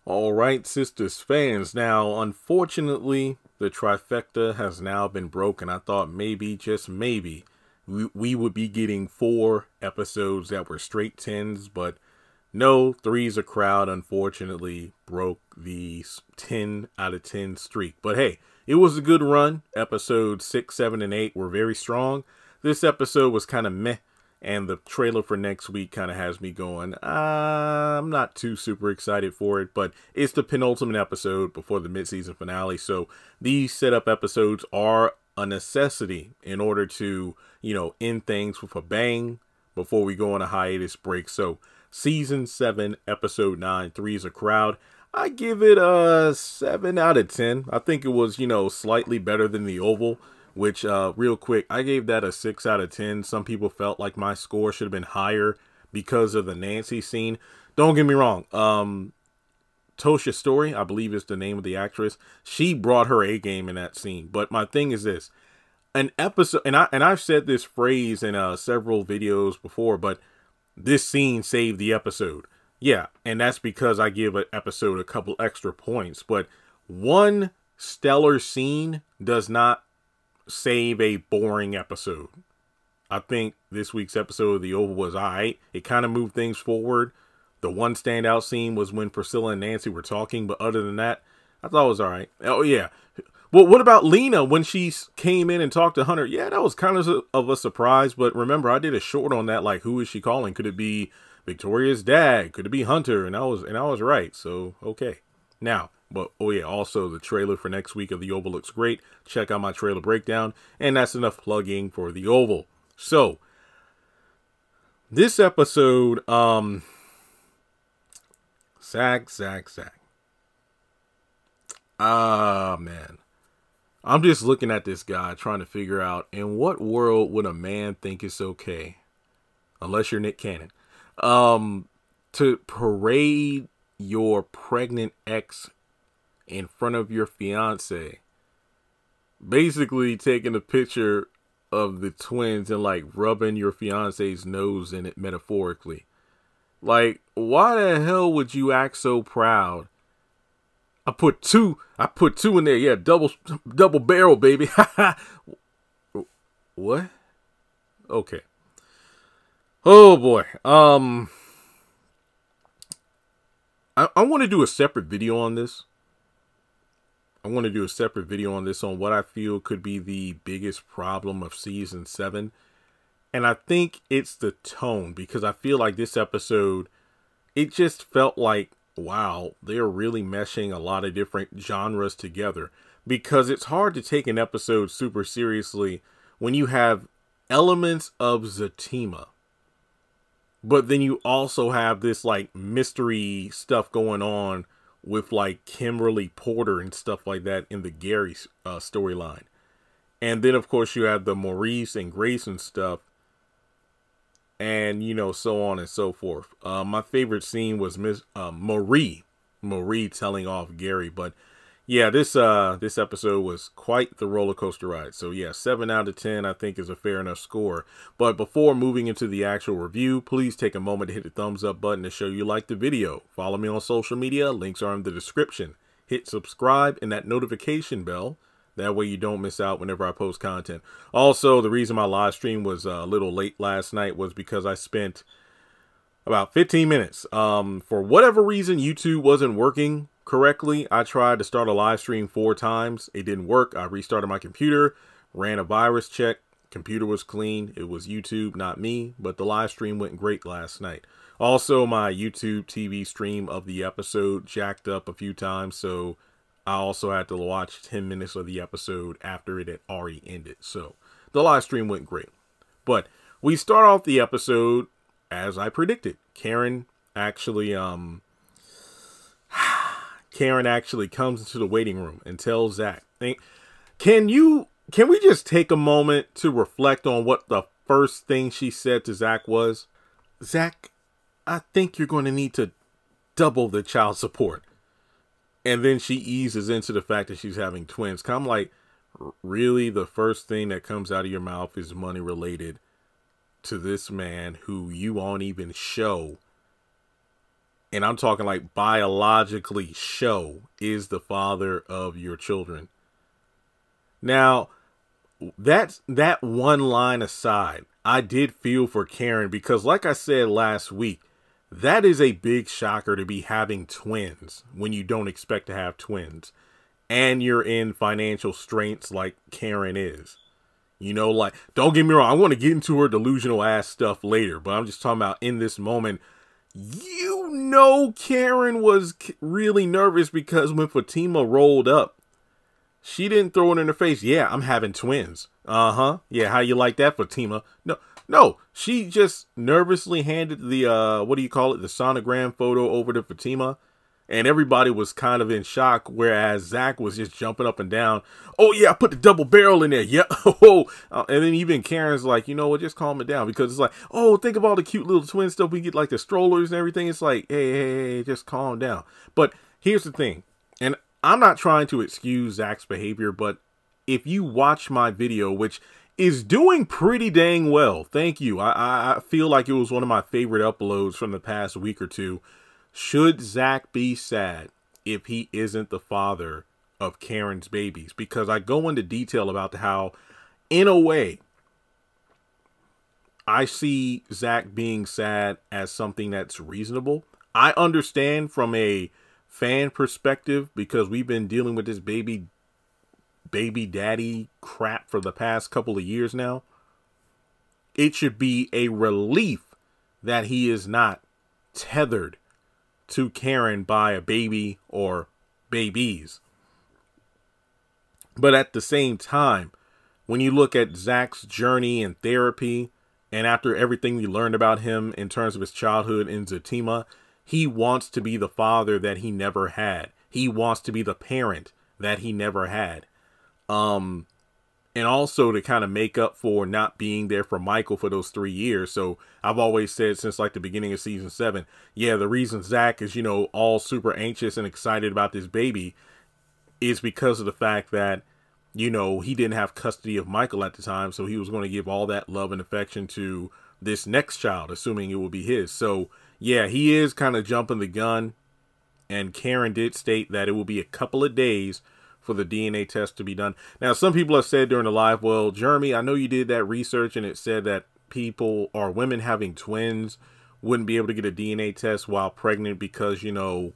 All right, Sistas fans. Now, unfortunately, the trifecta has now been broken. I thought maybe, just maybe, we would be getting 4 episodes that were straight 10s, but no, Three's a Crowd unfortunately broke the 10 out of 10 streak. But hey, it was a good run. Episodes 6, 7, and 8 were very strong. This episode was kind of meh. And the trailer for next week kind of has me going, I'm not too super excited for it, but it's the penultimate episode before the mid-season finale. So these setup episodes are a necessity in order to, end things with a bang before we go on a hiatus break. So season 7, episode 9, Three's a Crowd. I give it a 7 out of 10. I think it was, slightly better than the Oval, which real quick, I gave that a 6 out of 10. Some people felt like my score should have been higher because of the Nancy scene. Don't get me wrong. Tosha Story, I believe is the name of the actress. She brought her A game in that scene. But my thing is this. An episode, and I've said this phrase in several videos before, but this scene saved the episode. Yeah, and that's because I give an episode a couple extra points. But one stellar scene does not save a boring episode. I think this week's episode of The Oval was alright. It kind of moved things forward. The one standout scene was when Priscilla and Nancy were talking, but other than that, I thought it was alright. Oh yeah. Well, what about Lena when she came in and talked to Hunter? Yeah, that was kind of a surprise, but remember, I did a short on that, like, who is she calling? Could it be Victoria's dad? Could it be Hunter? And I was right, so okay. Now, but oh yeah, also the trailer for next week of The Oval looks great. Check out my trailer breakdown, and that's enough plugging for The Oval. So, this episode, Zach. Ah, man. I'm just looking at this guy trying to figure out, in what world would a man think it's okay, unless you're Nick Cannon, to parade your pregnant ex in front of your fiance, basically taking a picture of the twins and like rubbing your fiance's nose in it metaphorically. Like, why the hell would you act so proud? I put two in there. Yeah, double barrel, baby. What? Okay. Oh boy. I want to do a separate video on this. On what I feel could be the biggest problem of season 7. And I think it's the tone, because I feel like this episode, it just felt like, wow, they're really meshing a lot of different genres together, because it's hard to take an episode super seriously when you have elements of Zatima, but then you also have this like mystery stuff going on with like Kimberly Porter and stuff like that in the Gary storyline. And then of course you have the Maurice and Grayson stuff, and so on and so forth. My favorite scene was Miss Marie telling off Gary. But yeah, this episode was quite the roller coaster ride. So yeah, 7 out of 10 I think is a fair enough score. But before moving into the actual review, please take a moment to hit the thumbs up button to show you like the video. Follow me on social media, links are in the description. Hit subscribe and that notification bell. That way you don't miss out whenever I post content. Also, the reason my live stream was a little late last night was because I spent about 15 minutes. For whatever reason, YouTube wasn't working correctly. I tried to start a live stream 4 times. It didn't work. I restarted my computer, ran a virus check. Computer was clean. It was YouTube, not me. But the live stream went great last night. Also, my YouTube TV stream of the episode jacked up a few times, so I also had to watch 10 minutes of the episode after it had already ended. So the live stream went great. But we start off the episode as I predicted. Karen actually comes into the waiting room and tells Zach, can we just take a moment to reflect on what the first thing she said to Zach was? Zach, I think you're going to need to double the child support. And then she eases into the fact that she's having twins. I'm like, really? The first thing that comes out of your mouth is money related to this man who you won't even show and I'm talking like biologically show, is the father of your children. Now, that one line aside, I did feel for Karen because, like I said last week, that is a big shocker to be having twins when you don't expect to have twins. And you're in financial straits like Karen is. You know, like, don't get me wrong, I want to get into her delusional ass stuff later, but I'm just talking about in this moment. You know, Karen was really nervous because when Fatima rolled up, she didn't throw it in her face. Yeah, I'm having twins. Uh-huh. Yeah, how you like that, Fatima? No. She just nervously handed the, what do you call it? The sonogram photo over to Fatima. And everybody was kind of in shock, whereas Zach was just jumping up and down. Oh, yeah, I put the double barrel in there. Yeah. And then even Karen's like, you know what, just calm it down. Because it's like, oh, think of all the cute little twin stuff. We get like the strollers and everything. It's like, hey, just calm down. But here's the thing. And I'm not trying to excuse Zach's behavior, but if you watch my video, which is doing pretty dang well, thank you. I feel like it was one of my favorite uploads from the past week or two. Should Zach be sad if he isn't the father of Karen's babies? Because I go into detail about how, in a way, I see Zach being sad as something that's reasonable. I understand from a fan perspective because we've been dealing with this baby daddy crap for the past couple of years now. It should be a relief that he is not tethered to Karen by a baby or babies. But at the same time, when you look at Zach's journey in therapy, and after everything we learned about him in terms of his childhood in Zatima, he wants to be the father that he never had. He wants to be the parent that he never had. And also to kind of make up for not being there for Michael for those 3 years. So I've always said since like the beginning of season 7, yeah, the reason Zach is, you know, all super anxious and excited about this baby is because of the fact that, you know, he didn't have custody of Michael at the time. So he was going to give all that love and affection to this next child, assuming it will be his. So yeah, he is kind of jumping the gun. And Karen did state that it will be a couple of days for the DNA test to be done. Now, some people have said during the live, well, Jeremy, I know you did that research and it said that people or women having twins wouldn't be able to get a DNA test while pregnant because, you know,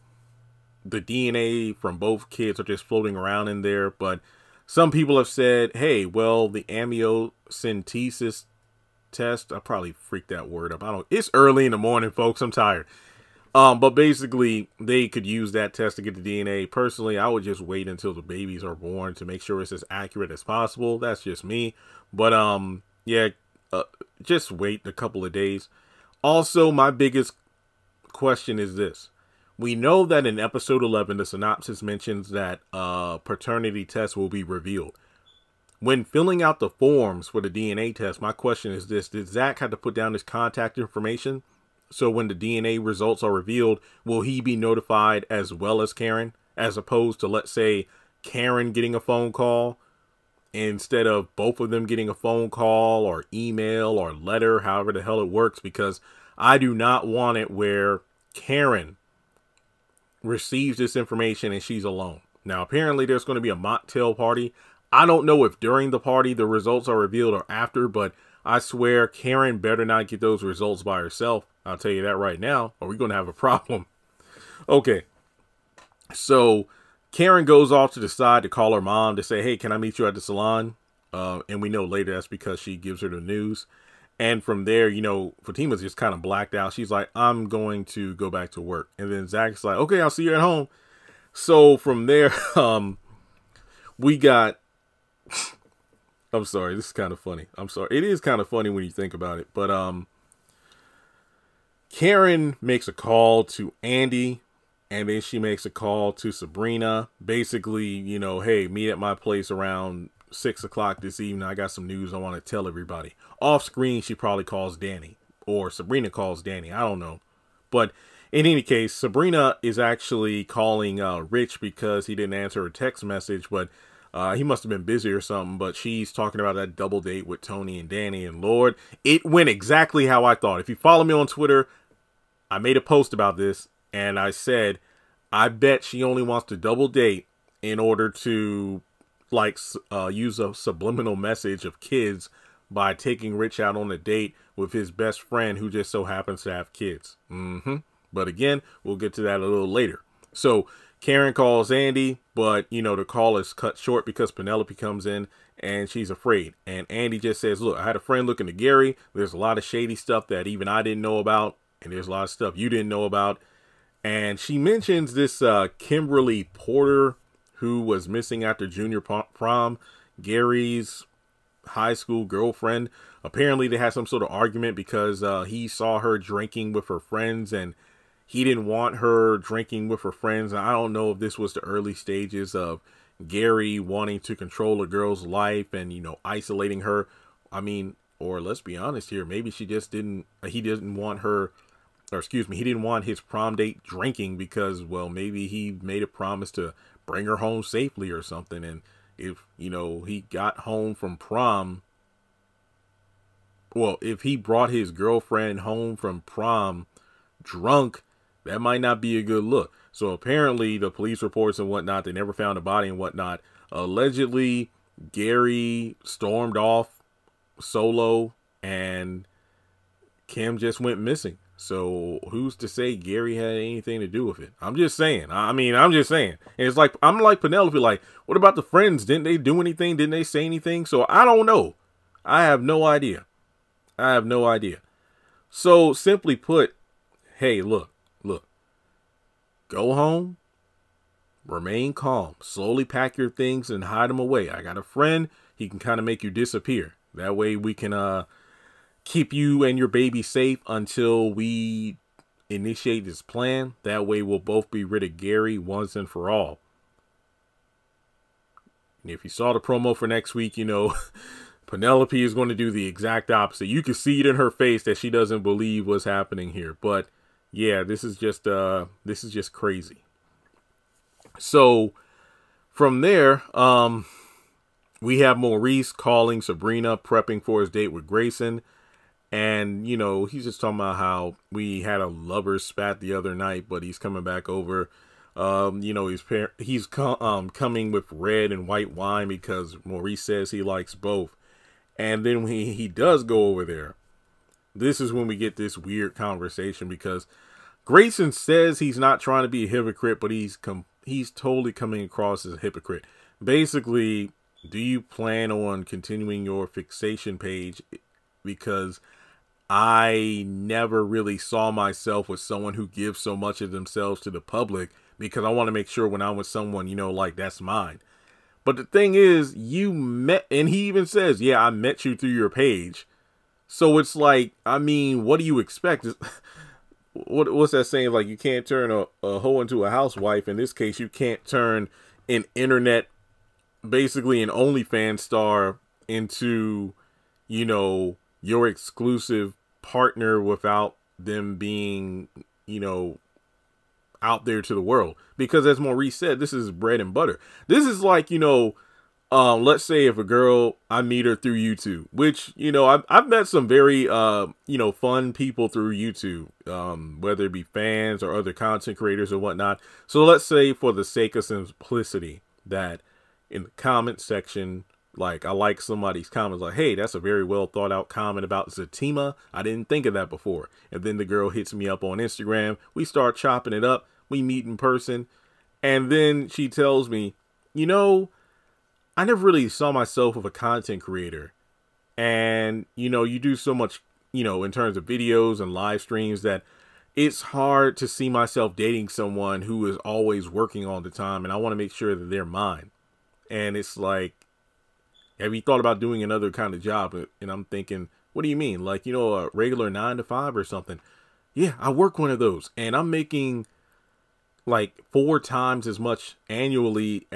the DNA from both kids are just floating around in there. But some people have said, hey, well, the amniocentesis test, I probably freaked that word up. It's early in the morning, folks. I'm tired. But basically, they could use that test to get the DNA. Personally, I would just wait until the babies are born to make sure it's as accurate as possible. That's just me. But, yeah, just wait a couple of days. Also, my biggest question is this. We know that in episode 11, the synopsis mentions that paternity test will be revealed. When filling out the forms for the DNA test, my question is this. Did Zach have to put down his contact information? So when the DNA results are revealed, will he be notified as well as Karen? As opposed to, let's say, Karen getting a phone call instead of both of them getting a phone call or email or letter, however the hell it works. Because I do not want it where Karen receives this information and she's alone. Now, apparently there's going to be a mocktail party. I don't know if during the party the results are revealed or after, but I swear Karen better not get those results by herself. I'll tell you that right now, or we're going to have a problem. Okay. So Karen goes off to the side to call her mom to say, hey, can I meet you at the salon? And we know later that's because she gives her the news. And from there, you know, Fatima's just kind of blacked out. She's like, I'm going to go back to work. And then Zach's like, okay, I'll see you at home. So from there, we got... I'm sorry, this is kind of funny. I'm sorry. It is kind of funny when you think about it. But Karen makes a call to Andy, and then she makes a call to Sabrina. Basically, you know, hey, meet at my place around 6 o'clock this evening. I got some news I want to tell everybody. Off screen, she probably calls Danny, or Sabrina calls Danny. I don't know. But in any case, Sabrina is actually calling Rich because he didn't answer her text message, but he must have been busy or something. But she's talking about that double date with Tony and Danny, and Lord, it went exactly how I thought. If you follow me on Twitter, I made a post about this, And I said, I bet she only wants to double date in order to like use a subliminal message of kids by taking Rich out on a date with his best friend who just so happens to have kids. But again, we'll get to that a little later. So Karen calls Andy, but the call is cut short because Penelope comes in and she's afraid. And Andy just says, look, I had a friend looking to Gary. There's a lot of shady stuff that even I didn't know about. And there's a lot of stuff you didn't know about. And she mentions this Kimberly Porter, who was missing after junior prom, Gary's high school girlfriend. Apparently they had some sort of argument because he saw her drinking with her friends and he didn't want her drinking with her friends. And I don't know if this was the early stages of Gary wanting to control a girl's life and, isolating her. I mean, or let's be honest here, maybe he didn't want her, or excuse me, he didn't want his prom date drinking because, well, maybe he made a promise to bring her home safely or something. And if, he got home from prom, well, if he brought his girlfriend home from prom drunk, that might not be a good look. So apparently the police reports and whatnot, they never found a body and whatnot. Allegedly, Gary stormed off solo and Kim just went missing. So who's to say Gary had anything to do with it? I'm just saying. I'm just saying. And it's like, I'm like Penelope, like, what about the friends? Didn't they do anything? Didn't they say anything? So I don't know. I have no idea. So simply put, hey, look, go home, remain calm, slowly pack your things and hide them away. I got a friend. He can kind of make you disappear. That way we can, keep you and your baby safe until we initiate this plan. That way we'll both be rid of Gary once and for all. And if you saw the promo for next week, Penelope is going to do the exact opposite. You can see it in her face that she doesn't believe what's happening here. But yeah, this is just crazy. So from there, we have Maurice calling Sabrina, prepping for his date with Grayson. And, he's just talking about how we had a lover's spat the other night, but he's coming back over. He's coming with red and white wine because Maurice says he likes both. And then when he does go over there, this is when we get this weird conversation because Grayson says he's not trying to be a hypocrite, but he's totally coming across as a hypocrite. Basically, do you plan on continuing your fixation page? Because I never really saw myself with someone who gives so much of themselves to the public because I want to make sure when I'm with someone, like that's mine. But the thing is, you met, and he even says, yeah, I met you through your page. So it's like, I mean, what do you expect? What's that saying? Like, you can't turn a hoe into a housewife. In this case, you can't turn an internet, basically an OnlyFans star into, your exclusive partner without them being, out there to the world. Because as Maurice said, this is bread and butter. This is like, let's say if a girl, I meet her through YouTube, which, I've met some very, fun people through YouTube, whether it be fans or other content creators or whatnot. So let's say for the sake of simplicity that in the comment section, like I like somebody's comments like, hey, that's a very well thought out comment about Zatima. I didn't think of that before. And then the girl hits me up on Instagram. We start chopping it up. We meet in person. And then she tells me, I never really saw myself as a content creator. And, you do so much, in terms of videos and live streams that it's hard to see myself dating someone who is always working all the time. And I want to make sure that they're mine. And it's like, have you thought about doing another kind of job? And I'm thinking, what do you mean? Like, a regular 9 to 5 or something? Yeah, I work one of those. And I'm making like 4 times as much annually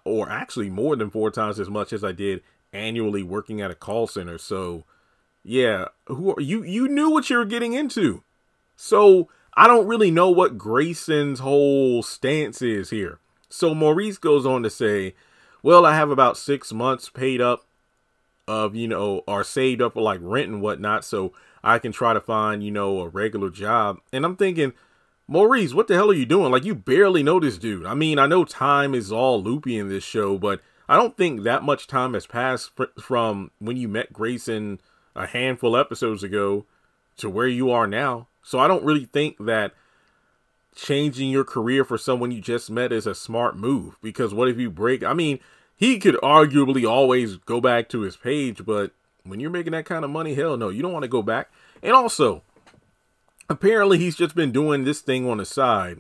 or actually more than 4 times as much as I did annually working at a call center. So yeah, who are you? You knew what you were getting into. So I don't really know what Grayson's whole stance is here. So Maurice goes on to say, well, I have about 6 months paid up of, or saved up for like rent and whatnot. So I can try to find, a regular job. And I'm thinking, Maurice, what the hell are you doing? Like, you barely know this dude. I mean, I know time is all loopy in this show, but I don't think that much time has passed from when you met Grayson a handful of episodes ago to where you are now. So I don't really think that changing your career for someone you just met is a smart move, because what if you break? I mean, he could arguably always go back to his page, but when you're making that kind of money, hell no, you don't want to go back. And also, apparently he's just been doing this thing on the side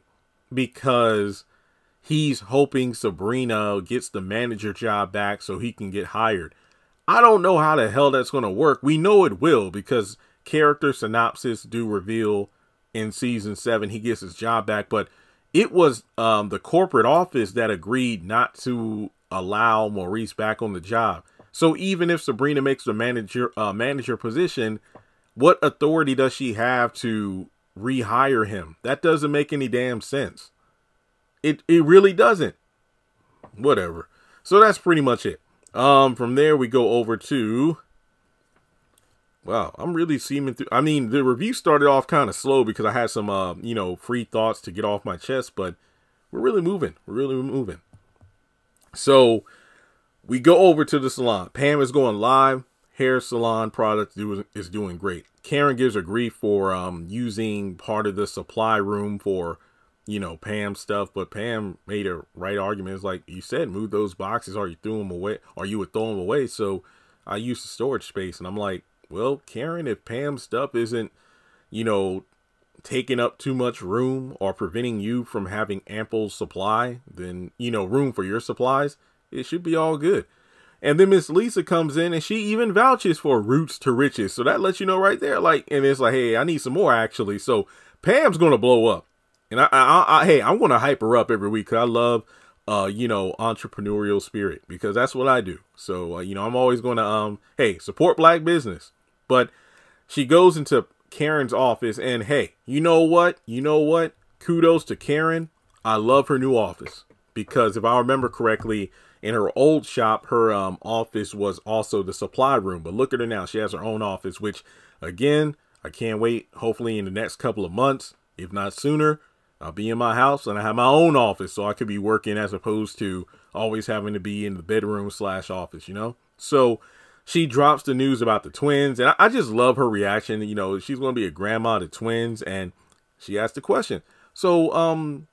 because he's hoping Sabrina gets the manager job back so he can get hired. I don't know how the hell that's going to work. We know it will, because character synopsis do reveal in season 7 he gets his job back, but it was the corporate office that agreed not to allow Maurice back on the job. So even if Sabrina makes the manager position, what authority does she have to rehire him? That doesn't make any damn sense. It really doesn't. Whatever. So that's pretty much it. From there we go over to, wow, I'm really seeming through. I mean, the review started off kind of slow because I had some, free thoughts to get off my chest, but we're really moving. We're really moving. So we go over to the salon. Pam is going live. Hair salon product is doing great. Karen gives her grief for using part of the supply room for, Pam's stuff, but Pam made a right argument. It's like you said, move those boxes, or you threw them away, or you would throw them away. So I used the storage space, and I'm like, well, Karen, if Pam's stuff isn't, taking up too much room or preventing you from having ample supply, then, room for your supplies, it should be all good. And then Miss Lisa comes in and she even vouches for Roots to Riches. So that lets you know right there, and it's like, hey, I need some more actually. So Pam's going to blow up. And hey, I'm going to hype her up every week, because I love, entrepreneurial spirit, because that's what I do. So, I'm always going to, hey, support black business. But she goes into Karen's office, and hey, you know what? Kudos to Karen. I love her new office, because if I remember correctly, in her old shop, her office was also the supply room. But look at her now. She has her own office, which, again, I can't wait. Hopefully in the next couple of months, if not sooner, I'll be in my house and I have my own office, so I could be working as opposed to always having to be in the bedroom/office, So she drops the news about the twins, and I just love her reaction. She's going to be a grandma to twins, and she asked the question. So,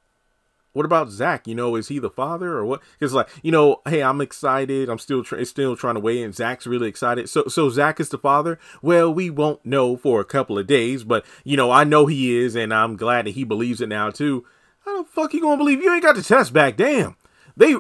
what about Zach? Is he the father or what? It's like, hey, I'm excited. I'm still trying to weigh in. Zach's really excited. So Zach is the father? Well, we won't know for a couple of days, but I know he is, and I'm glad that he believes it now too. How the fuck you gonna believe? You ain't got the test back. Damn. They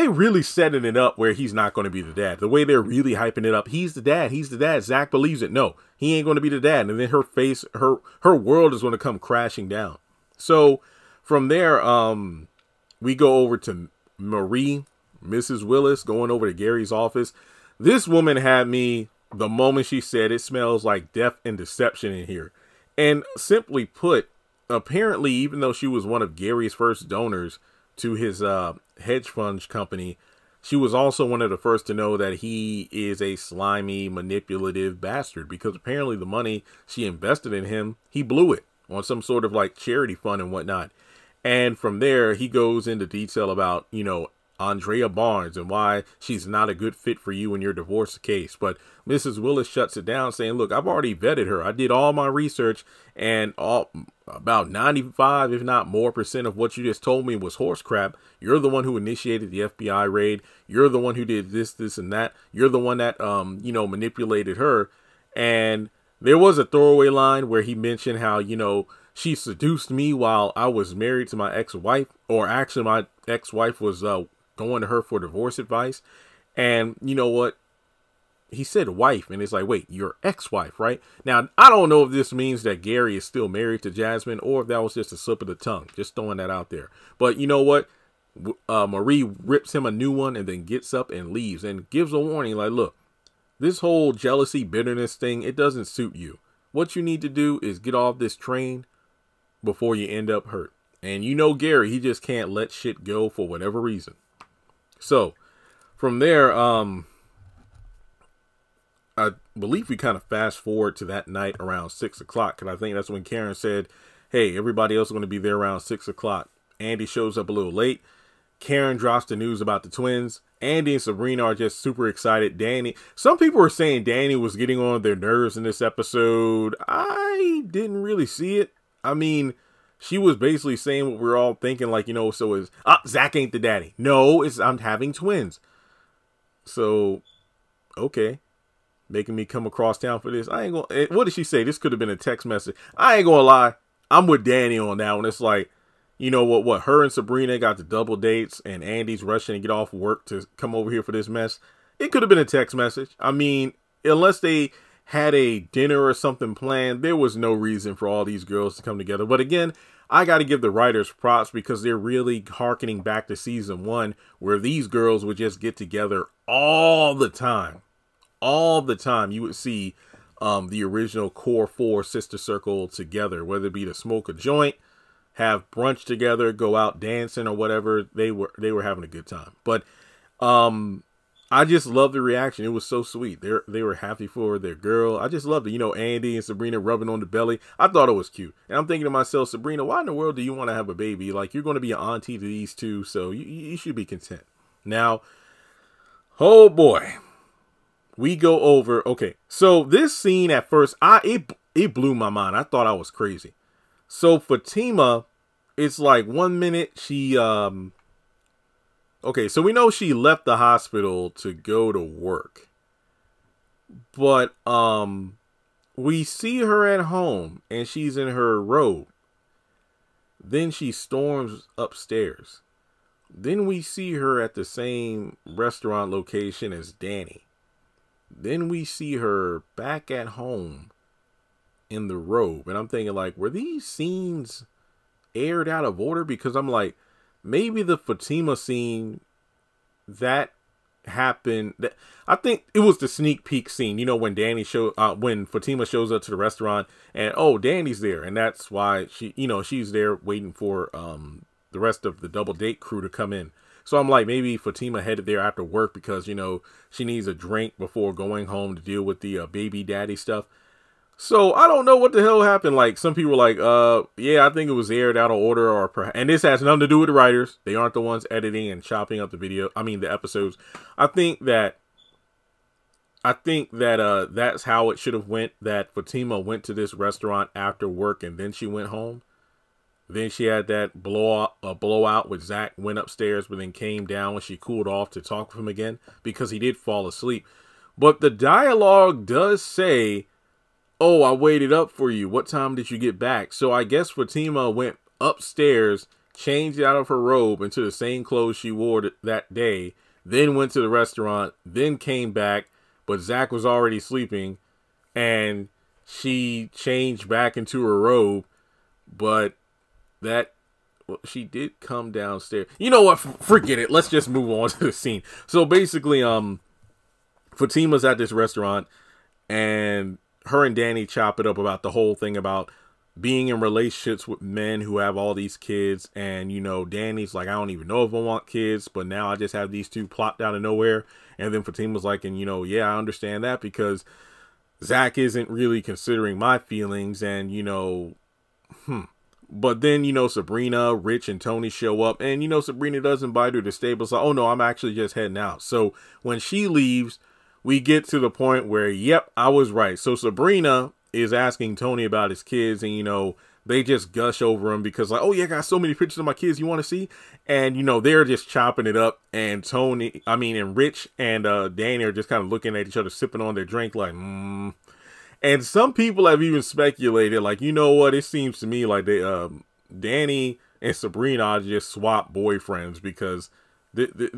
really setting it up where he's not going to be the dad. The way they're really hyping it up, he's the dad. He's the dad. Zach believes it. No, he ain't going to be the dad. And then her world is going to come crashing down. So from there, we go over to Marie, Mrs. Willis, going over to Gary's office. This woman had me the moment she said it smells like death and deception in here. And simply put, apparently, even though she was one of Gary's first donors to his hedge fund company, she was also one of the first to know that he is a slimy, manipulative bastard, because apparently the money she invested in him, he blew it on some sort of like charity fund and whatnot. And from there, he goes into detail about, Andrea Barnes and why she's not a good fit for you in your divorce case. But Mrs. Willis shuts it down, saying, look, I've already vetted her. I did all my research, and about 95, if not more % of what you just told me was horse crap. You're the one who initiated the FBI raid. You're the one who did this, and that. You're the one that, manipulated her. And there was a throwaway line where he mentioned how, she seduced me while I was married to my ex-wife, or actually my ex-wife was going to her for divorce advice. And you know what? He said wife, and it's like, wait, your ex-wife, right? Now, I don't know if this means that Gary is still married to Jasmine, or if that was just a slip of the tongue. Just throwing that out there. But you know what? Marie rips him a new one and then gets up and leaves and gives a warning like, look, this whole jealousy, bitterness thing, it doesn't suit you. What you need to do is get off this train before you end up hurt. And Gary, he just can't let shit go for whatever reason. So from there, I believe we kind of fast forward to that night around 6 o'clock. And I think that's when Karen said, hey, everybody else is going to be there around 6 o'clock. Andy shows up a little late. Karen drops the news about the twins. Andy and Sabrina are just super excited. Some people were saying Danny was getting on their nerves in this episode. I didn't really see it. I mean, she was basically saying what we're all thinking, like, Zach ain't the daddy. No, I'm having twins. So, okay. Making me come across town for this. I ain't gonna, what did she say? This could have been a text message. I ain't gonna lie. I'm with Danny on that one. It's like, you know what, her and Sabrina got the double dates and Andy's rushing to get off work to come over here for this mess. It could have been a text message. I mean, unless they had a dinner or something planned, there was no reason for all these girls to come together. But again, I got to give the writers props because they're really hearkening back to season 1 where these girls would just get together all the time. All the time. You would see the original core 4 sister circle together, whether it be to smoke a joint, have brunch together, go out dancing or whatever. They were having a good time. But I just love the reaction. It was so sweet. They were happy for their girl. I just loved it. Andy and Sabrina rubbing on the belly. I thought it was cute. And I'm thinking to myself, Sabrina, why in the world do you want to have a baby? Like, you're going to be an auntie to these two, so you should be content. Now, oh boy. We go over. Okay, so this scene at first, it blew my mind. I thought I was crazy. So Fatima, it's like 1 minute she okay, so we know she left the hospital to go to work. But we see her at home and she's in her robe. Then she storms upstairs. Then we see her at the same restaurant location as Danny. Then we see her back at home in the robe. And I'm thinking, like, were these scenes aired out of order? Because I'm like, maybe the Fatima scene that happened, I think it was the sneak peek scene, when when Fatima shows up to the restaurant and, oh, Danny's there. And that's why she's there waiting for the rest of the double date crew to come in. So I'm like, maybe Fatima headed there after work because, she needs a drink before going home to deal with the baby daddy stuff. So I don't know what the hell happened. Like, some people were like, yeah, I think it was aired out of order, and this has nothing to do with the writers. They aren't the ones editing and chopping up the episodes. I think that that's how it should have went, that Fatima went to this restaurant after work and then she went home. Then she had that blowout with Zach, went upstairs, but then came down when she cooled off to talk with him again because he did fall asleep. But the dialogue does say, oh, I waited up for you. What time did you get back? So I guess Fatima went upstairs, changed out of her robe into the same clothes she wore that day, then went to the restaurant, then came back, but Zach was already sleeping, and she changed back into her robe, but she did come downstairs. You know what? Forget it. Let's just move on to the scene. So basically, Fatima's at this restaurant, and her and Danny chop it up about the whole thing about being in relationships with men who have all these kids. And, Danny's like, I don't even know if I want kids, but now I just have these two plopped out of nowhere. And then Fatima's like, and, yeah, I understand that because Zach isn't really considering my feelings. And, But then, Sabrina, Rich, and Tony show up. And, Sabrina does invite her to stay. But it's like, oh, no, I'm actually just heading out. So when she leaves, we get to the point where, yep, I was right. So Sabrina is asking Tony about his kids. And, they just gush over him because, like, oh, yeah, I got so many pictures of my kids you want to see. And, they're just chopping it up. And and Rich and Danny are just kind of looking at each other, sipping on their drink like, And some people have even speculated, like, you know what? It seems to me like Danny and Sabrina just swap boyfriends because it's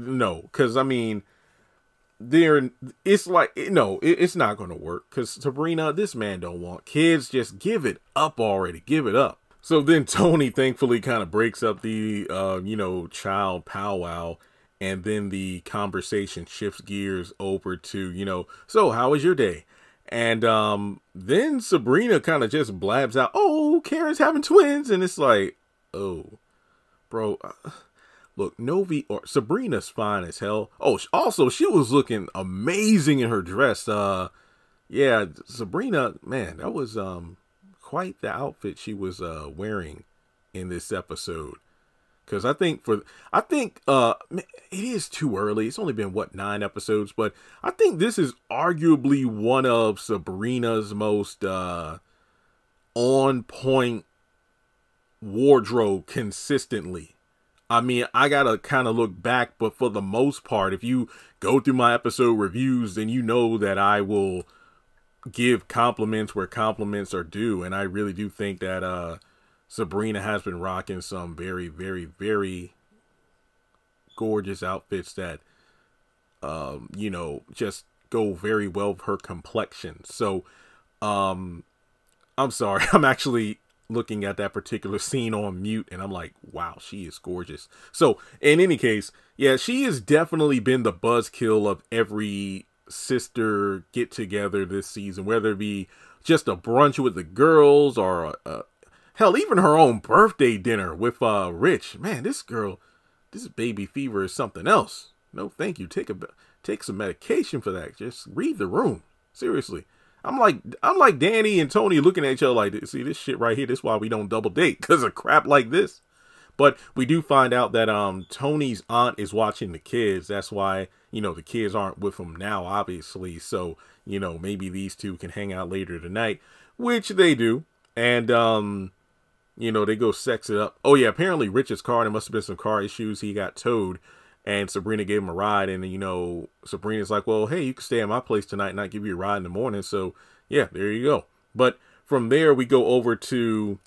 not going to work because Sabrina, this man don't want kids. Just give it up already. Give it up. So then Tony thankfully kind of breaks up the, child powwow. And then the conversation shifts gears over to, so how was your day? And then Sabrina kind of just blabs out, oh, Karen's having twins. And it's like, oh, bro, look, Sabrina's fine as hell. Oh, also, she was looking amazing in her dress. Yeah, Sabrina, man, that was quite the outfit she was wearing in this episode. Because I think it is too early. It's only been, what, 9 episodes? But I think this is arguably one of Sabrina's most on-point wardrobe consistently. I mean, I gotta kind of look back, but for the most part, if you go through my episode reviews, then you know that I will give compliments where compliments are due. And I really do think that Sabrina has been rocking some very, very, very gorgeous outfits that, you know, just go very well with her complexion. So, I'm sorry. I'm actually looking at that particular scene on mute and I'm like, wow, she is gorgeous. So in any case, yeah, she has definitely been the buzzkill of every sister get together this season, whether it be just a brunch with the girls or hell, even her own birthday dinner with Rich. Man, this baby fever is something else. No, thank you. Take some medication for that. Just read the room. Seriously. I'm like Danny and Tony looking at each other like, see this shit right here. This is why we don't double date, because of crap like this. But we do find out that Tony's aunt is watching the kids. That's why, you know, the kids aren't with him now, obviously. So, you know, maybe these two can hang out later tonight, which they do. And, you know, they go sex it up. Oh, yeah, apparently Richard's car, there must have been some car issues. He got towed. And Sabrina gave him a ride, and, you know, Sabrina's like, well, hey, you can stay at my place tonight and I'll give you a ride in the morning. So, yeah, there you go. But from there, we go over to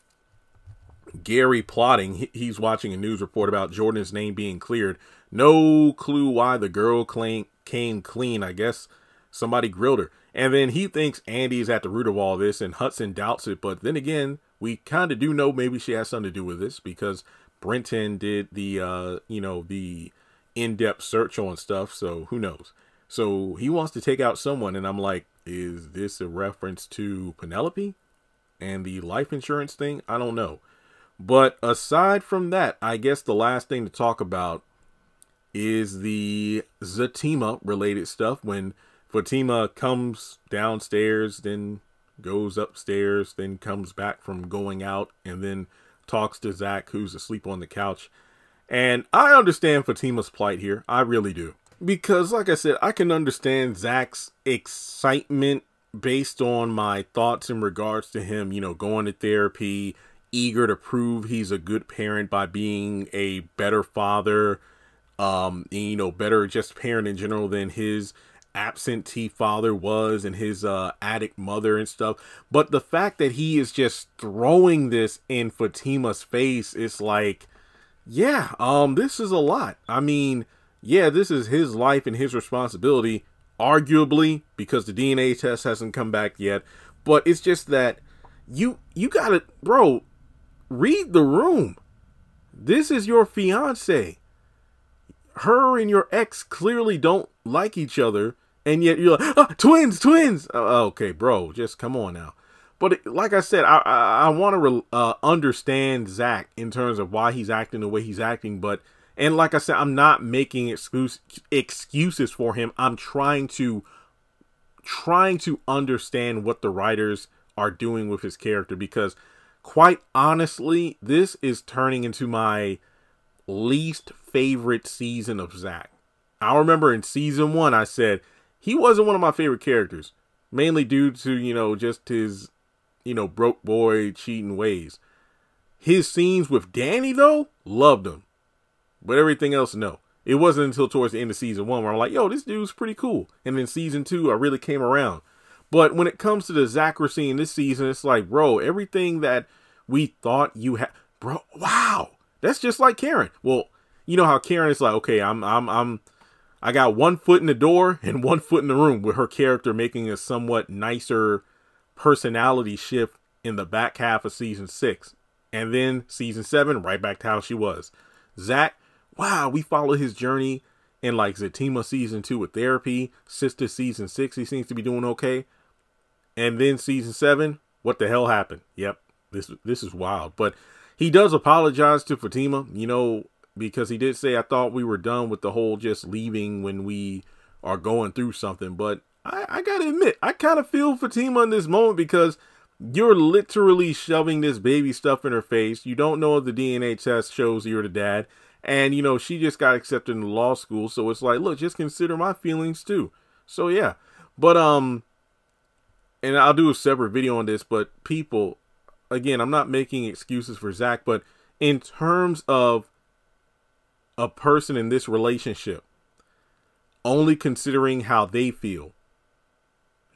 Gary plotting. He's watching a news report about Jordan's name being cleared. No clue why the girl came clean. I guess somebody grilled her. And then he thinks Andy's at the root of all this, and Hudson doubts it. But then again, we kind of do know maybe she has something to do with this, because Brenton did the, you know, the in-depth search on stuff, so who knows. So he wants to take out someone, and I'm like, is this a reference to Penelope and the life insurance thing? I don't know. But aside from that, I guess the last thing to talk about is the Zatima related stuff. When Fatima comes downstairs, then goes upstairs, then comes back from going out, and then talks to Zach, who's asleep on the couch. And I understand Fatima's plight here. I really do. Because, like I said, I can understand Zach's excitement based on my thoughts in regards to him, you know, going to therapy, eager to prove he's a good parent by being a better father, you know, better just parent in general than his absentee father was, and his addict mother and stuff. But the fact that he is just throwing this in Fatima's face, it's like, yeah, this is a lot. I mean, yeah, this is his life and his responsibility, arguably, because the DNA test hasn't come back yet. But it's just that you gotta, bro, read the room. This is your fiance. Her and your ex clearly don't like each other, and yet you're like, ah, twins. Okay, bro, just come on now. But like I said, I want to understand Zach in terms of why he's acting the way he's acting. And like I said, I'm not making excuses for him. I'm trying to understand what the writers are doing with his character, because quite honestly, this is turning into my least favorite season of Zach. I remember in season 1, I said he wasn't one of my favorite characters, mainly due to, you know, just his, you know, broke boy cheating ways. His scenes with Danny, though, loved him. But everything else, no. It wasn't until towards the end of season 1 where I'm like, yo, this dude's pretty cool. And then season 2, I really came around. But when it comes to the Zach we're seeing this season, it's like, bro, everything that we thought you had, bro, wow. That's just like Karen. Well, you know how Karen is like, okay, I got one foot in the door and one foot in the room, with her character making a somewhat nicer personality shift in the back half of season 6. And then season 7, right back to how she was. Zach, wow, we follow his journey in like Zatima season 2 with therapy. Sistas season 6, he seems to be doing okay. And then season 7, what the hell happened? Yep, this is wild. But he does apologize to Fatima, you know, because he did say, I thought we were done with the whole just leaving when we are going through something. But I gotta admit, I kind of feel Fatima in this moment, because You're literally shoving this baby stuff in her face. You don't know if the DNA test shows you're the dad. And, you know, she just got accepted into law school. So it's like, look, just consider my feelings too. So, yeah. But, and I'll do a separate video on this. But people, again, I'm not making excuses for Zach. But in terms of a person in this relationship, only considering how they feel,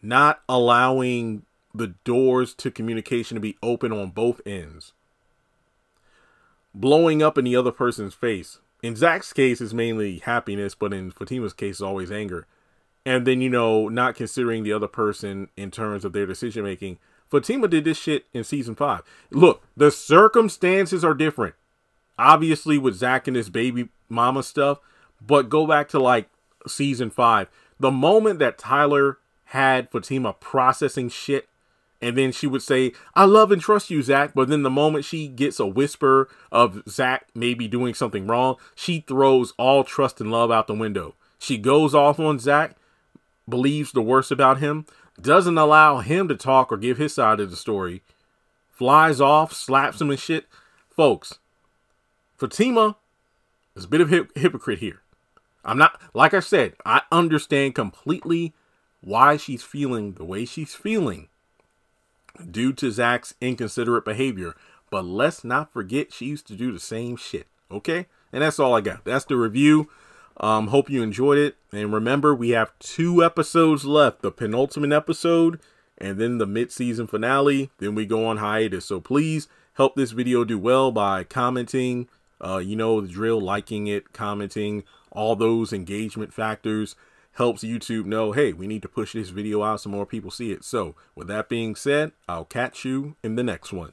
not allowing the doors to communication to be open on both ends, blowing up in the other person's face. In Zach's case, it's mainly happiness, but in Fatima's case, it's always anger. And then, you know, not considering the other person in terms of their decision making. Fatima did this shit in season 5. Look, the circumstances are different, obviously, with Zach and his baby mama stuff. But go back to like season 5, the moment that Tyler had Fatima processing shit. And then she would say, I love and trust you, Zach. But then the moment she gets a whisper of Zach maybe doing something wrong, she throws all trust and love out the window. She goes off on Zach, believes the worst about him, doesn't allow him to talk or give his side of the story, flies off, slaps him and shit. Folks, Fatima is a bit of a hypocrite here. I'm not, like I said, I understand completely why she's feeling the way she's feeling due to Zach's inconsiderate behavior. But let's not forget she used to do the same shit. Okay? And that's all I got. That's the review. Hope you enjoyed it. And remember, we have 2 episodes left. The penultimate episode and then the mid-season finale. Then we go on hiatus. So please help this video do well by commenting. You know the drill. Liking it, commenting. All those engagement factors helps YouTube know, hey, we need to push this video out so more people see it. So with that being said, I'll catch you in the next one.